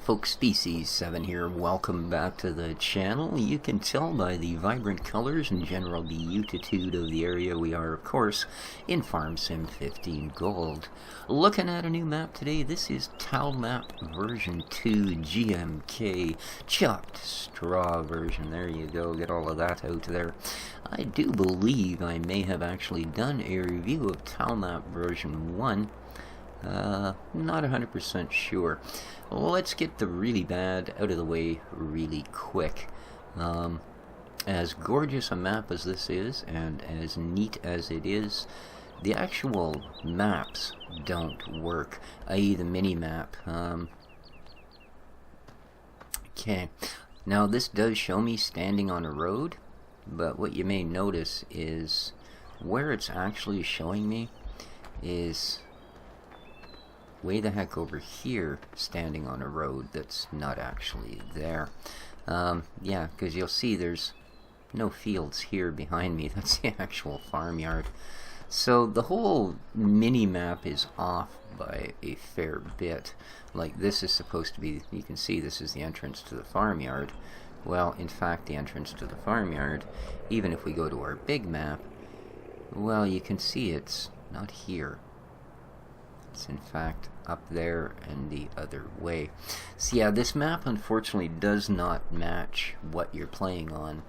folks, Species 7 here. Welcome back to the channel. You can tell by the vibrant colors and general beautitude of the area we are, of course, in Farm Sim 15 Gold. Looking at a new map today. This is Talmap version 2 GMK chopped straw version. There you go, get all of that out there. I do believe I may have actually done a review of Talmap version 1. Not 100% sure. Let's get the really bad out of the way really quick. As gorgeous a map as this is, and as neat as it is, the actual maps don't work, i.e. the mini-map. Okay, now this does show me standing on a road, but what you may notice is where it's actually showing me is way the heck over here, standing on a road that's not actually there. Yeah, because you'll see there's no fields here behind me. That's the actual farmyard. So the whole mini-map is off by a fair bit. Like, this is supposed to be, you can see this is the entrance to the farmyard. Well, in fact, the entrance to the farmyard, even if we go to our big map, well, you can see it's not here. It's in fact up there and the other way. So yeah, this map unfortunately does not match what you're playing on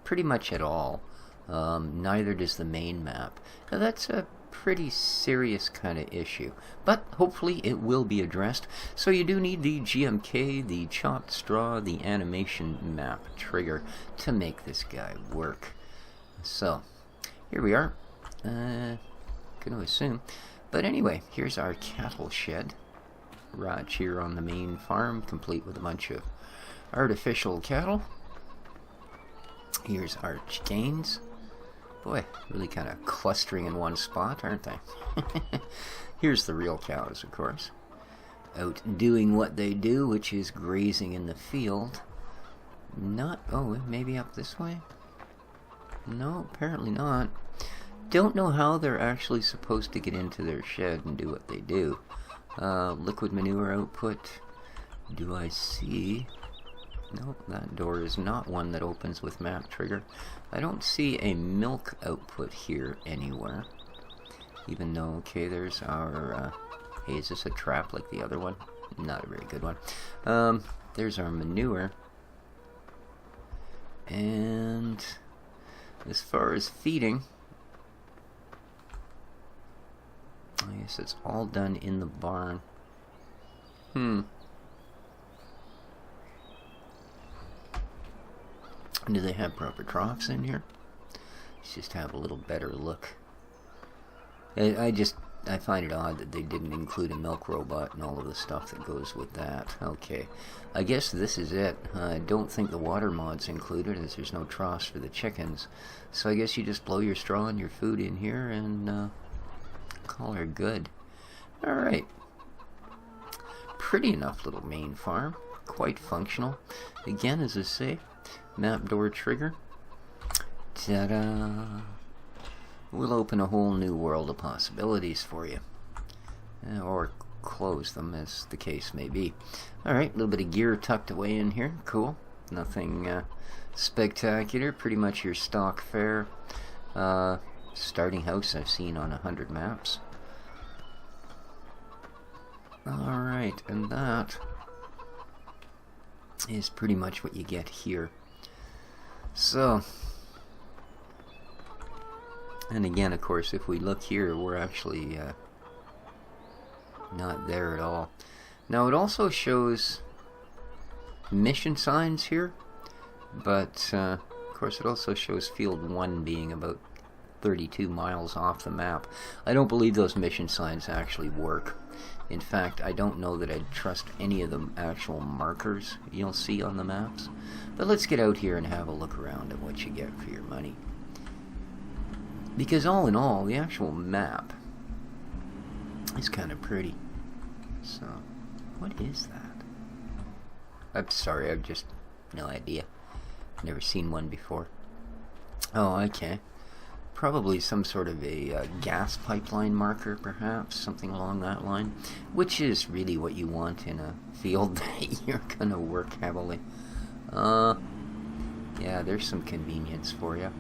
pretty much at all. Neither does the main map. Now that's a pretty serious kind of issue, but hopefully it will be addressed. So you do need the GMK, the chopped straw, the animation map trigger to make this guy work. So here we are. Gonna assume. But anyway, here's our cattle shed right here on the main farm, complete with a bunch of artificial cattle. Here's our chickens. Boy, really kind of clustering in one spot, aren't they? Here's the real cows, of course, out doing what they do, which is grazing in the field. Oh, maybe up this way? No, apparently not. Don't know how they're actually supposed to get into their shed and do what they do. Liquid manure output. Do I see? Nope, that door is not one that opens with map trigger. I don't see a milk output here anywhere. Even though, okay, there's our... hey, is this a trap like the other one? Not a very good one. There's our manure. And as far as feeding, I guess it's all done in the barn. Do they have proper troughs in here? Let's just have a little better look. I find it odd that they didn't include a milk robot and all of the stuff that goes with that. Okay, I guess this is it. I don't think the water mod's included, as there's no troughs for the chickens. So I guess you just blow your straw and your food in here and call her good. Alright. Pretty enough little main farm. Quite functional. Again, as I say, map door trigger. Ta-da! We'll open a whole new world of possibilities for you. Or close them, as the case may be. Alright, a little bit of gear tucked away in here. Cool. Nothing spectacular. Pretty much your stock fare. Starting house I've seen on 100 maps. Alright, and that is pretty much what you get here. So, and again, of course, if we look here, we're actually not there at all. Now, it also shows mission signs here, but of course it also shows field 1 being about 32 miles off the map. I don't believe those mission signs actually work. In fact, I don't know that I'd trust any of the actual markers you'll see on the maps. But let's get out here and have a look around at what you get for your money. Because all in all, the actual map is kind of pretty. So, what is that? I'm sorry, I've just no idea. Never seen one before. Oh, okay. probably some sort of a gas pipeline marker, perhaps, something along that line, which is really what you want in a field that you're going to work heavily. Yeah, there's some convenience for you.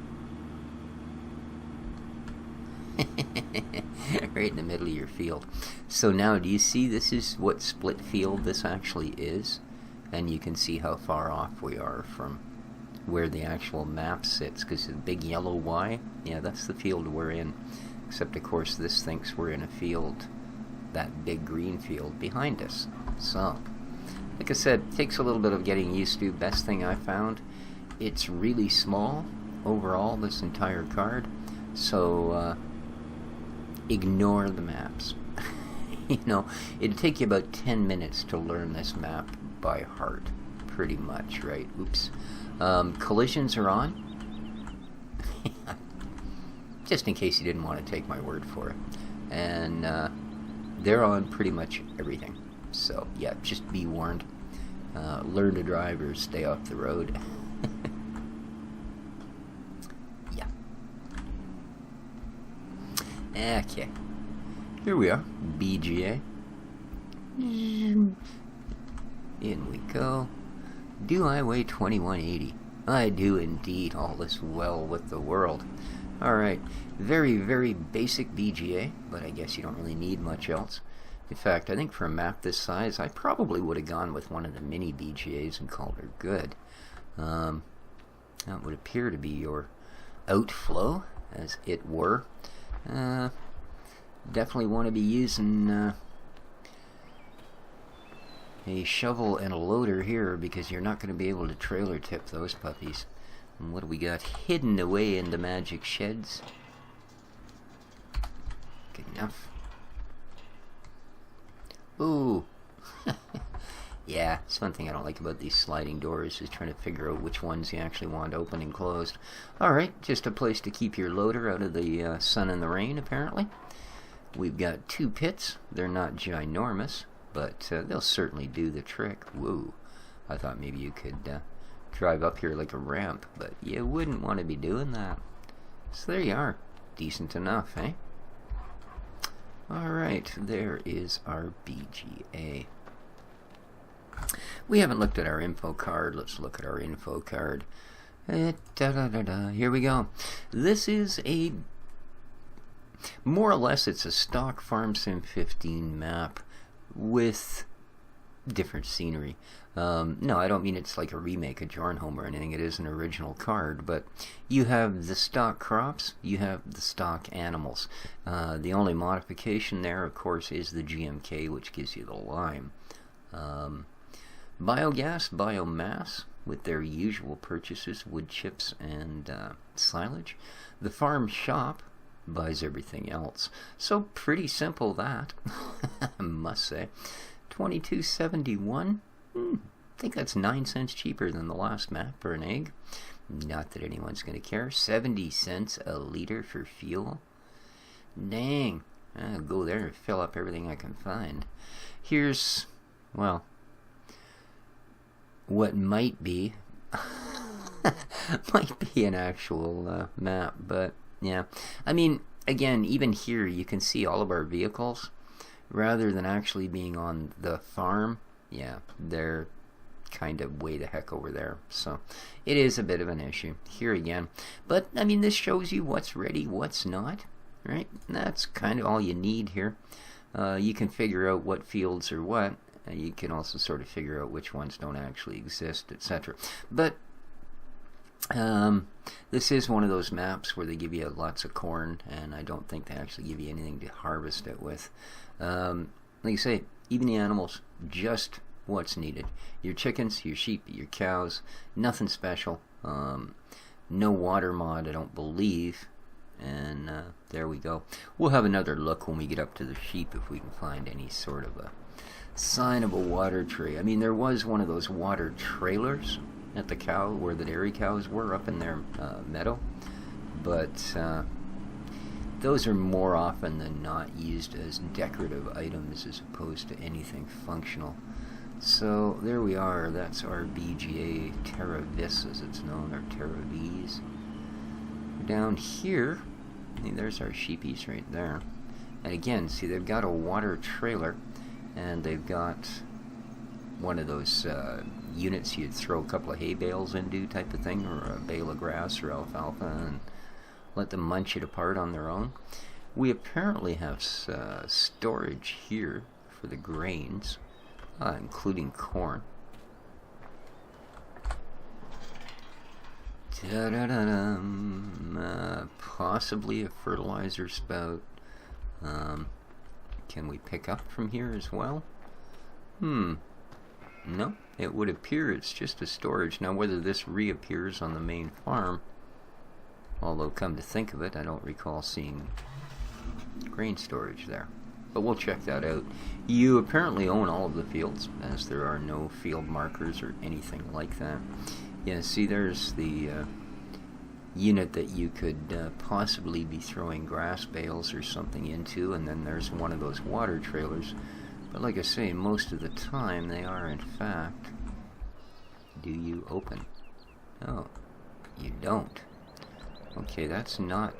Right in the middle of your field. So now, do you see this is what split field this actually is? And you can see how far off we are from where the actual map sits, because the big yellow Y, yeah, that's the field we're in. Except, of course, this thinks we're in a field, that big green field behind us. So, like I said, takes a little bit of getting used to. Best thing I found, it's really small overall, this entire card. So, ignore the maps. You know, it'd take you about 10 minutes to learn this map by heart, pretty much, right? Oops. Collisions are on. Just in case you didn't want to take my word for it. And they're on pretty much everything. So, yeah, just be warned. Learn to drive or stay off the road. Yeah. Okay. Here we are. BGA. In we go. Do I weigh 2180? I do indeed. All is well with the world. Alright. Very, very basic BGA, but I guess you don't really need much else. In fact, I think for a map this size, I probably would have gone with one of the mini BGAs and called her good. That would appear to be your outflow, as it were. Definitely want to be using a shovel and a loader here, because you're not going to be able to trailer tip those puppies. And what do we got hidden away in the magic sheds? Good enough. Ooh. Yeah, it's one thing I don't like about these sliding doors, is trying to figure out which ones you actually want open and closed. Alright, just a place to keep your loader out of the sun and the rain, apparently. We've got 2 pits. They're not ginormous, but they'll certainly do the trick. Whoa. I thought maybe you could drive up here like a ramp, but you wouldn't want to be doing that. So there you are. Decent enough, eh? Alright, there is our BGA. We haven't looked at our info card. Let's look at our info card. Here we go. This is a... more or less, it's a stock Farm Sim 15 map with different scenery. No, I don't mean it's like a remake of Jornholm or anything. It is an original card, but you have the stock crops, you have the stock animals. The only modification there, of course, is the GMK, which gives you the lime. Biogas, biomass, with their usual purchases, wood chips and silage. The farm shop buys everything else. So pretty simple, that. I must say. $22.71. I think that's 9 cents cheaper than the last map for an egg. Not that anyone's going to care. 70 cents a liter for fuel. Dang. I'll go there and fill up everything I can find. Here's, well, what might be an actual map, but yeah. I mean, again, even here you can see all of our vehicles. Rather than actually being on the farm, yeah, they're kind of way the heck over there. So it is a bit of an issue here again. But, I mean, this shows you what's ready, what's not, right? That's kind of all you need here. You can figure out what fields are what. You can also sort of figure out which ones don't actually exist, etc. But this is one of those maps where they give you lots of corn, and I don't think they actually give you anything to harvest it with. Like you say, even the animals, just what's needed. Your chickens, your sheep, your cows, nothing special. No water mod, I don't believe. And there we go. We'll have another look when we get up to the sheep if we can find any sort of a sign of a water tree. I mean, there was one of those water trailers at the cow, where the dairy cows were up in their meadow, but those are more often than not used as decorative items as opposed to anything functional. So there we are. That's our BGA Terra Vis, as it's known, or Terra V's. Down here there's our sheepies right there. And again, see, they've got a water trailer, and they've got one of those units you'd throw a couple of hay bales into type of thing, or a bale of grass or alfalfa, and let them munch it apart on their own. We apparently have storage here for the grains, including corn. Possibly a fertilizer spout. Can we pick up from here as well? No, it would appear it's just a storage. Now whether this reappears on the main farm, although come to think of it, I don't recall seeing grain storage there. But we'll check that out. You apparently own all of the fields, as there are no field markers or anything like that. Yeah, see, there's the unit that you could possibly be throwing grass bales or something into, and then there's one of those water trailers. But like I say, most of the time they are in fact... Do you open? No, you don't. Okay, that's not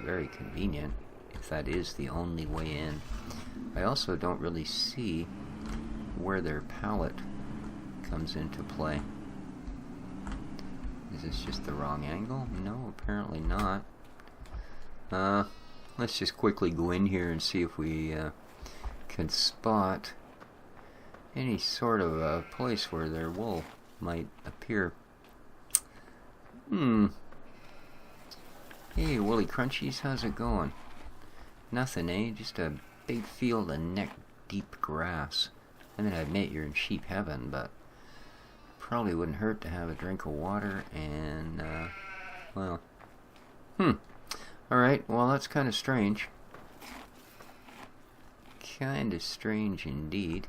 very convenient, if that is the only way in. I also don't really see where their pallet comes into play. Is this just the wrong angle? No, apparently not. Let's just quickly go in here and see if we can spot any sort of a place where their wool might appear. Hey, Woolly Crunchies, how's it going? Nothing, eh? Just a big field of neck-deep grass. I mean, I admit you're in sheep heaven, but probably wouldn't hurt to have a drink of water and, well... Alright, well, that's kind of strange. Kind of strange indeed.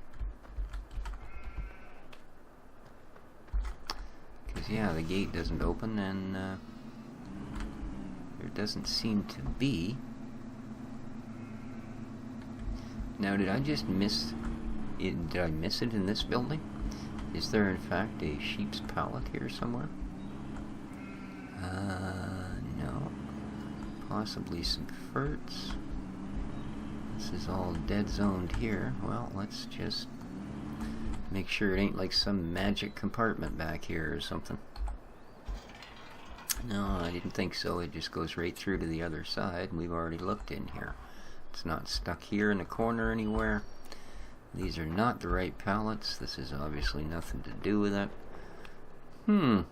Because, yeah, the gate doesn't open, and there doesn't seem to be. Now, did I just miss it? Did I miss it in this building? Is there, in fact, a sheep's pallet here somewhere? No. Possibly some ferts. This is all dead zoned here. Well, let's just make sure it ain't like some magic compartment back here or something. No, I didn't think so. It just goes right through to the other side. We've already looked in here. It's not stuck here in the corner anywhere. These are not the right pallets. This is obviously nothing to do with it. Well,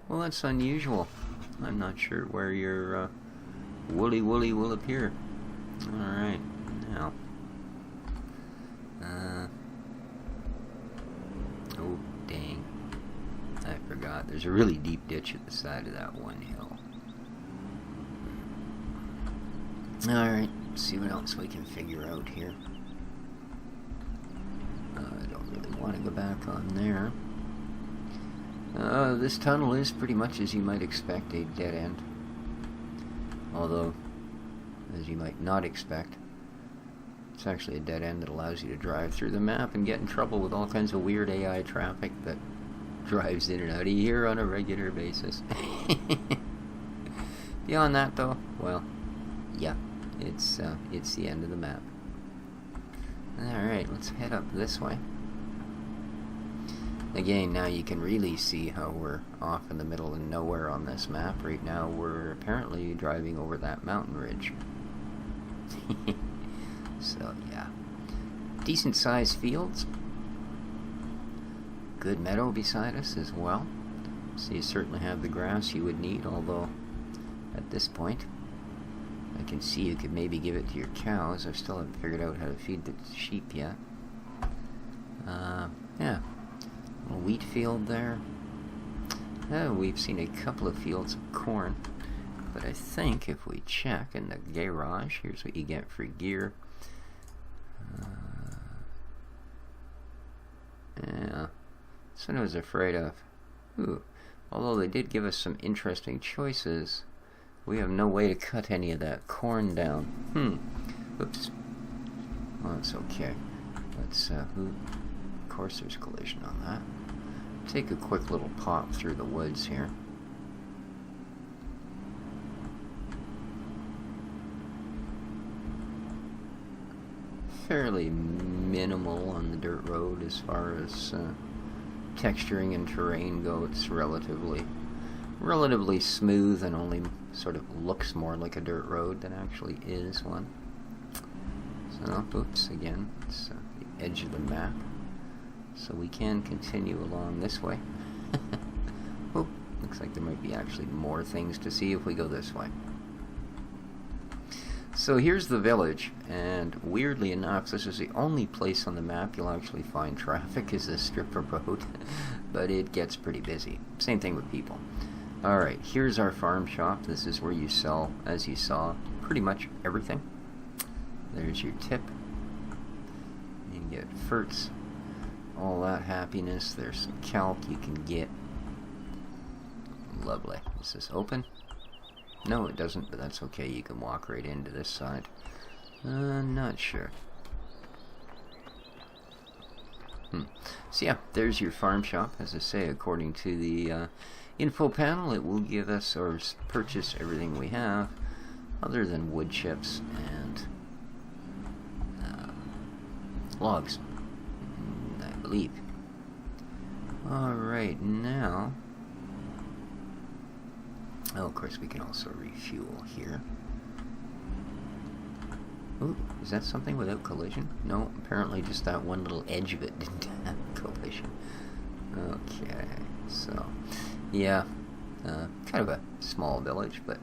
that's unusual. I'm not sure where your woolly will appear. Alright, now. Oh, dang. I forgot. There's a really deep ditch at the side of that one hill. Alright, let's see what else we can figure out here. I don't really want to go back on there. This tunnel is pretty much, as you might expect, a dead end. Although, as you might not expect, it's actually a dead end that allows you to drive through the map and get in trouble with all kinds of weird AI traffic that drives in and out of here on a regular basis. Beyond that, though, well, yeah, it's the end of the map. Alright, let's head up this way. Again, now you can really see how we're off in the middle of nowhere on this map. Right now we're apparently driving over that mountain ridge. So, yeah. Decent sized fields. Good meadow beside us as well. So you certainly have the grass you would need, although at this point I can see you could maybe give it to your cows. I still haven't figured out how to feed the sheep yet. Yeah. A wheat field there. Oh, we've seen a couple of fields of corn. But I think if we check in the garage, here's what you get for gear. Yeah. That's what I was afraid of. Ooh. Although they did give us some interesting choices, we have no way to cut any of that corn down. Oops. Well, it's okay. Let's, of course there's collision on that. Take a quick little pop through the woods here. fairly minimal on the dirt road as far as texturing and terrain go. It's relatively smooth and only sort of looks more like a dirt road than actually is one. So, oops, again, it's the edge of the map. So we can continue along this way. Oh, looks like there might be actually more things to see if we go this way. So here's the village, and weirdly enough, this is the only place on the map you'll actually find traffic is this strip of road, but it gets pretty busy. Same thing with people. Alright, here's our farm shop. This is where you sell, as you saw, pretty much everything. There's your tip. You can get ferts, all that happiness. There's some calc you can get. Lovely. Is this open? No, it doesn't, but that's okay. You can walk right into this side. Not sure. So yeah, there's your farm shop. As I say, according to the info panel, it will give us or purchase everything we have, other than wood chips and logs, I believe. Alright, now... Oh, of course, we can also refuel here. Ooh, is that something without collision? No, apparently just that one little edge of it didn't have collision. Okay, so, yeah, kind of a small village, but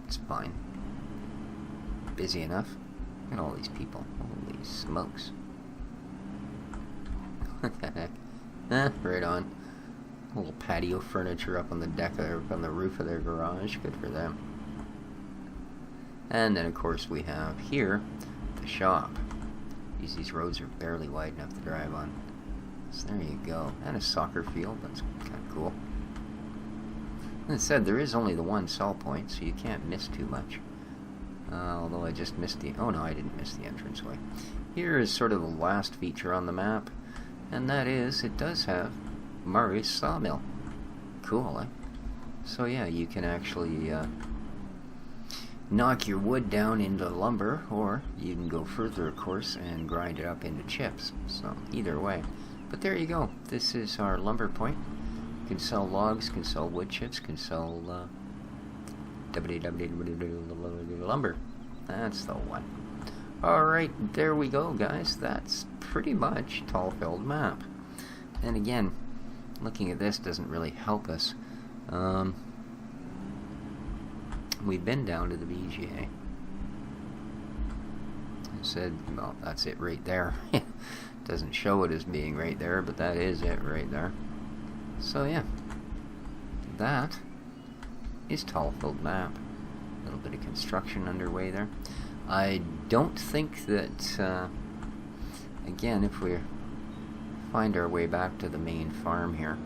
it's fine. Busy enough. Look at all these people. Holy smokes. What the heck? Right on. A little patio furniture up on the deck, or up on the roof of their garage. Good for them. And then, of course, we have here the shop. These roads are barely wide enough to drive on. So there you go. And a soccer field. That's kind of cool. As I said, there is only the one sell point, so you can't miss too much. Although I just missed the... Oh, no, I didn't miss the entranceway. Here is sort of the last feature on the map. And that is, it does have Mari's Sawmill. Cool, eh? So yeah, you can actually knock your wood down into lumber, or you can go further, of course, and grind it up into chips. So either way. But there you go. This is our lumber point. You can sell logs, can sell wood chips, can sell lumber. That's the one. Alright, there we go, guys. That's pretty much Tallfeld map. And again, looking at this doesn't really help us. We've been down to the BGA. I said, well, that's it right there. Doesn't show it as being right there, but that is it right there. So yeah, that is Tallfeld map. A little bit of construction underway there. I don't think that, again, if we find our way back to the main farm here,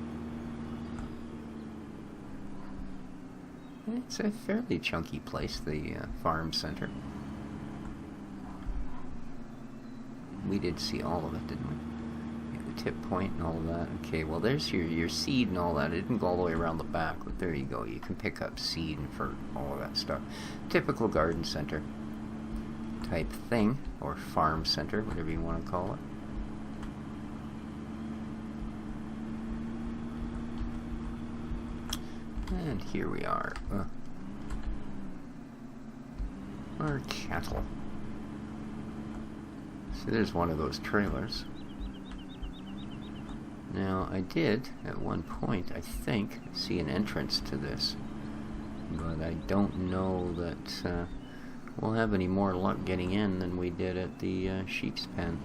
it's a fairly chunky place, the farm center. We did see all of it, didn't we? Yeah, the tip point and all of that. Okay, well there's your seed and all that. It didn't go all the way around the back, but there you go. You can pick up seed and for all of that stuff. Typical garden center type thing, or farm center, whatever you want to call it. And here we are. Our cattle. So there's one of those trailers. Now, I did, at one point, I think, see an entrance to this. But I don't know that we'll have any more luck getting in than we did at the sheep's pen.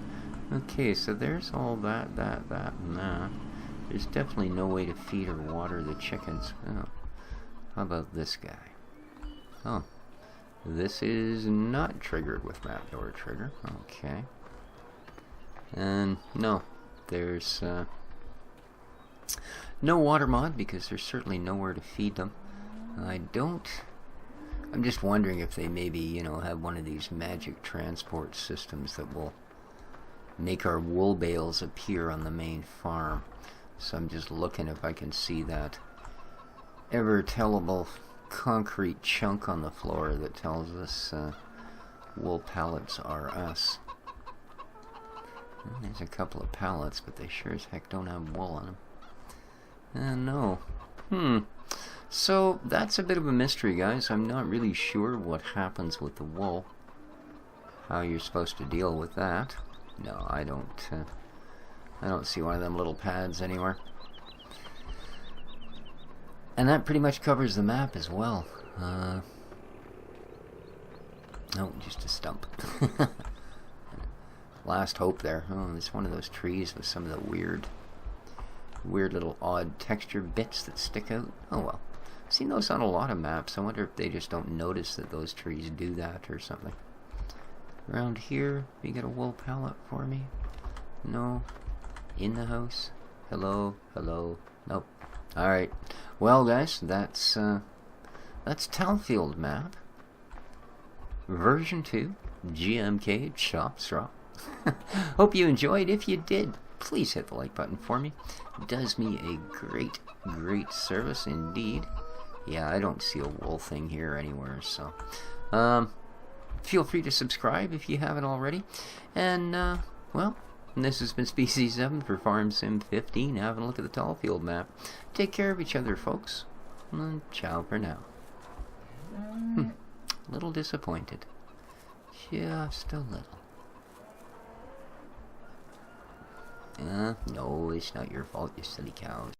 Okay, so there's all that, and that. There's definitely no way to feed or water the chickens. Oh. How about this guy? Oh. This is not triggered with map door trigger. Okay. And no, there's no water mod because there's certainly nowhere to feed them. I'm just wondering if they maybe, you know, have one of these magic transport systems that will make our wool bales appear on the main farm. So I'm just looking if I can see that ever-tellable concrete chunk on the floor that tells us wool pallets are us. Well, there's a couple of pallets, but they sure as heck don't have wool on them. No. So that's a bit of a mystery, guys. I'm not really sure what happens with the wool. How you're supposed to deal with that. No, I don't see one of them little pads anywhere. And that pretty much covers the map as well. No, just a stump. Last hope there. Oh, it's one of those trees with some of the weird little odd texture bits that stick out. Oh well. I've seen those on a lot of maps. I wonder if they just don't notice that those trees do that or something. Around here, you got a wool pallet for me? No. In the house? Hello? Hello? Nope. Alright. Well, guys, that's Talfield map. Version 2. GMK Chop Straw. Hope you enjoyed. If you did, please hit the like button for me. It does me a great service indeed. Yeah, I don't see a wool thing here anywhere, so feel free to subscribe if you haven't already. And well, this has been Species 7 for Farm Sim 15, having a look at the Talfield map. Take care of each other, folks. And ciao for now. A little disappointed. Just a little. No, it's not your fault, you silly cows.